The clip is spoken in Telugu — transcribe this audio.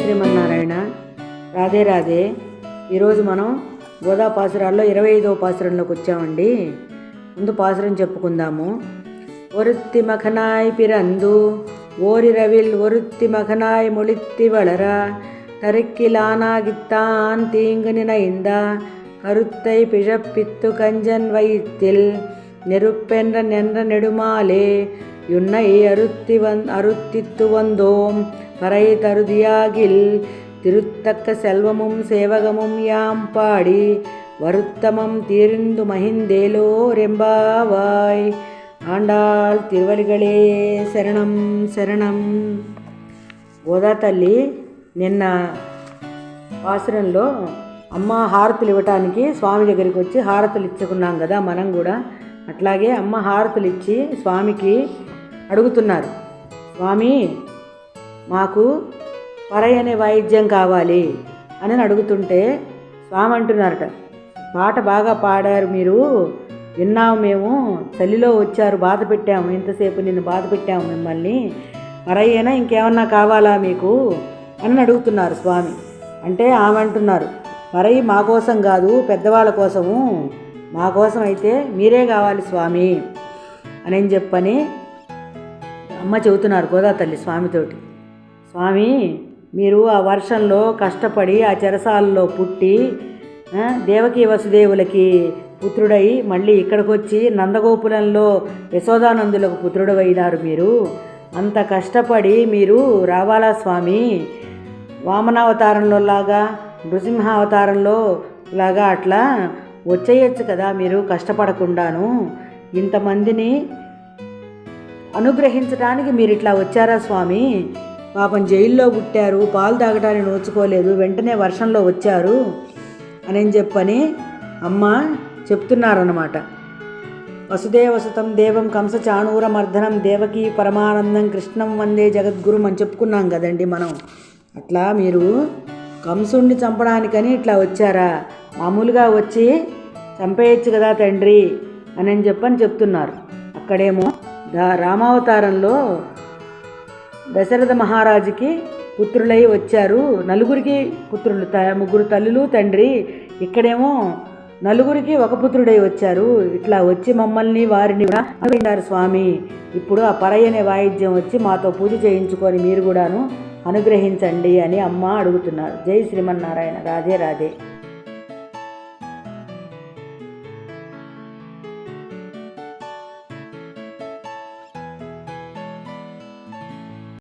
శ్రీమన్నారాయణ. రాధే రాధే. ఈరోజు మనం గోదా పాసురాల్లో 25వ పాసురంలోకి వచ్చామండి. ముందు పాసురం చెప్పుకుందాము. ఒరుత్తి మఖనాయ్ పిరందు ఓరిరవిల్ ఒరుత్తి మఖనాయ్ మొళిత్తి వళర தருக்கிலானாகித்தான் தீங்கு நினைந்த கருத்தை பிழப்பித்து கஞ்சன் வயிற்றில் நெருப்பென்ற நின்ற நெடுமாலே யுன்னை அருத்தித்து வந்தோம் பறை தருதியாகில் திருத்தக்க செல்வமும் சேவகமும் யாம் பாடி வருத்தமம் தீர்ந்து மகிந்தேலோ ரெம்பாவாய். ఆండాళ్ తిరువలిగళే శరణం శరణం. గోదా తల్లి నిన్న పాసురంలో అమ్మ హారతులు ఇవ్వటానికి స్వామి దగ్గరికి వచ్చి హారతులు ఇచ్చుకున్నాం కదా, మనం కూడా అట్లాగే అమ్మ హారతులు ఇచ్చి స్వామికి అడుగుతున్నారు. స్వామి, మాకు పరై అనే వాయిద్యం కావాలి అని అడుగుతుంటే స్వామి అంటున్నారట, పాట బాగా పాడారు మీరు, విన్నాము మేము, చలిలో వచ్చారు, బాధ పెట్టాము, ఇంతసేపు నిన్ను బాధ పెట్టాము మిమ్మల్ని, పరయ్యేనా ఇంకేమన్నా కావాలా మీకు అని అడుగుతున్నారు స్వామి. అంటే ఆమె అంటున్నారు, పరై మా కోసం కాదు, పెద్దవాళ్ళ కోసము, మా కోసం అయితే మీరే కావాలి స్వామి అని చెప్పని అమ్మ చెబుతున్నారు గోదా తల్లి స్వామితోటి. స్వామి, మీరు ఆ వర్షంలో కష్టపడి ఆ చెరసాలలో పుట్టి దేవకీ వసుదేవులకి పుత్రుడై మళ్ళీ ఇక్కడికి వచ్చి నందగోపురంలో యశోదానందులకు పుత్రుడైనారు. మీరు అంత కష్టపడి మీరు రావాలా స్వామి? వామనావతారంలో లాగా, నృసింహావతారంలో లాగా అట్లా వచ్చేయచ్చు కదా మీరు కష్టపడకుండాను. ఇంతమందిని అనుగ్రహించడానికి మీరు ఇట్లా వచ్చారా స్వామి? పాపం జైల్లో పుట్టారు, పాలు తాగడానికి నోచుకోలేదు, వెంటనే వర్షంలో వచ్చారు అని చెప్పని అమ్మ చెప్తున్నారన్నమాట. వసుదేవసుతం దేవం కంస చాణూరమర్దనం దేవకీ పరమానందం కృష్ణం వందే జగద్గురుం అని చెప్పుకున్నాం కదండి మనం. అట్లా మీరు కంసుణ్ణి చంపడానికని ఇట్లా వచ్చారా? మామూలుగా వచ్చి చంపేయచ్చు కదా తండ్రి అని చెప్పని చెప్తున్నారు. అక్కడేమో రామావతారంలో దశరథ మహారాజుకి పుత్రులై వచ్చారు, నలుగురికి పుత్రులు, ముగ్గురు తల్లులు తండ్రి. ఇక్కడేమో నలుగురికి ఒక పుత్రుడై వచ్చారు. ఇట్లా వచ్చి మమ్మల్ని వారిని కూడా అనుగ్రహించారు స్వామి. ఇప్పుడు ఆ పరై అనే వాయిద్యం వచ్చి మాతో పూజ చేయించుకొని మీరు కూడాను అనుగ్రహించండి అని అమ్మ అడుగుతున్నారు. జై శ్రీమన్నారాయణ. రాధే రాధే.